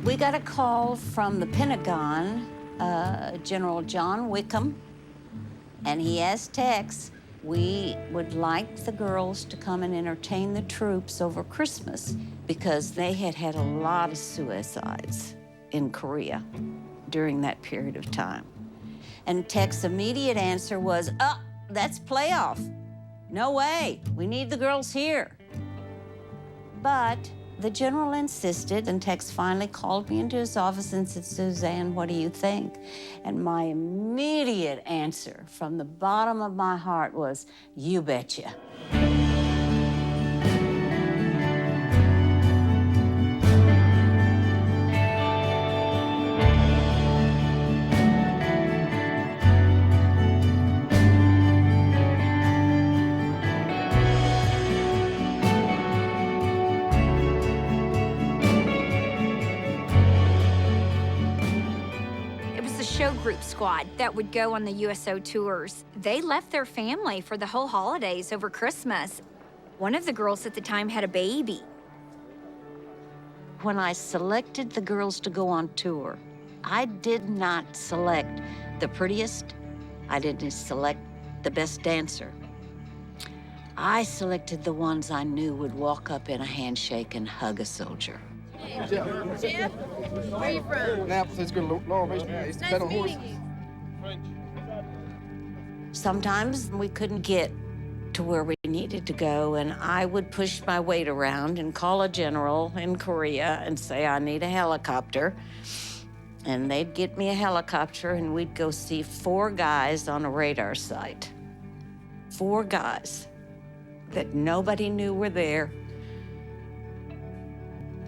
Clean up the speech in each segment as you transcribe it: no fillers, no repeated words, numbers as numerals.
We got a call from the Pentagon, General John Wickham, and he asked Tex, we would like the girls to come and entertain the troops over Christmas because they had had a lot of suicides in Korea during that period of time. And Tex's immediate answer was, oh, that's playoff. No way, we need the girls here. But the general insisted, and Tex finally called me into his office and said, Suzanne, what do you think? And my immediate answer from the bottom of my heart was, you betcha. Show group squad that would go on the USO tours. They left their family for the whole holidays over Christmas. One of the girls at the time had a baby. When I selected the girls to go on tour, I did not select the prettiest. I didn't select the best dancer. I selected the ones I knew would walk up in a handshake and hug a soldier. Jeff, where are you from? Annapolis. It's good. Laurel Mission. It's nice to meet you. Sometimes we couldn't get to where we needed to go, and I would push my weight around and call a general in Korea and say, I need a helicopter. And they'd get me a helicopter, and we'd go see 4 guys on a radar site. 4 guys that nobody knew were there.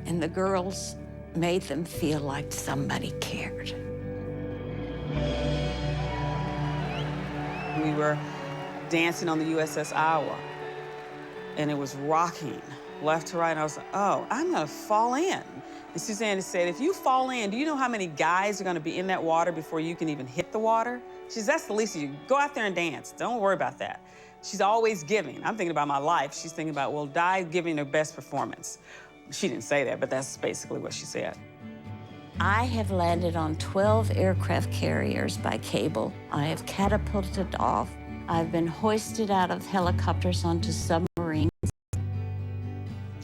And the girls made them feel like somebody cared. We were dancing on the USS Iowa, and it was rocking left to right, and I was like, oh, I'm gonna fall in. And Suzanne said, if you fall in, do you know how many guys are gonna be in that water before you can even hit the water? She says, that's the least of you. Go out there and dance. Don't worry about that. She's always giving. I'm thinking about my life. She's thinking about, well, die giving her best performance. She didn't say that, but that's basically what she said. I have landed on 12 aircraft carriers by cable. I have catapulted off. I've been hoisted out of helicopters onto submarines.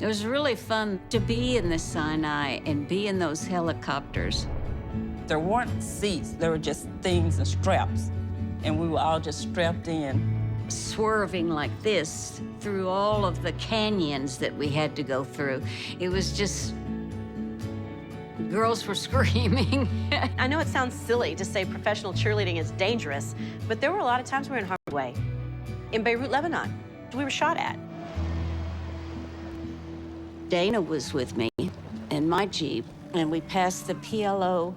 It was really fun to be in the Sinai and be in those helicopters. There weren't seats, there were just things and straps, and we were all just strapped in. Swerving like this through all of the canyons that we had to go through. It was just, girls were screaming. I know it sounds silly to say professional cheerleading is dangerous, but there were a lot of times we were in harm's way. In Beirut, Lebanon, we were shot at. Dana was with me in my Jeep, and we passed the PLO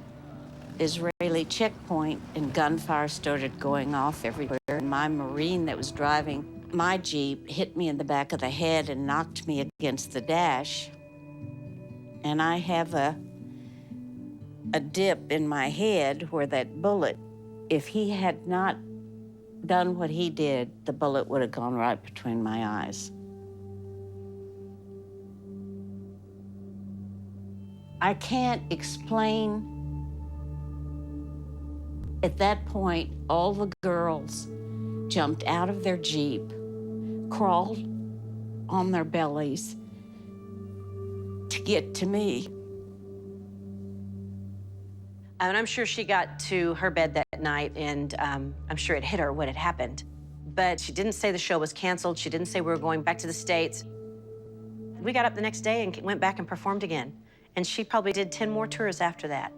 Israeli checkpoint, and gunfire started going off everywhere. My Marine that was driving my Jeep hit me in the back of the head and knocked me against the dash. And I have a dip in my head where that bullet, if he had not done what he did, the bullet would have gone right between my eyes. I can't explain. At that point, all the girls jumped out of their Jeep, crawled on their bellies to get to me. And I'm sure she got to her bed that night, and I'm sure it hit her what had happened. But she didn't say the show was canceled. She didn't say we were going back to the States. We got up the next day and went back and performed again. And she probably did 10 more tours after that.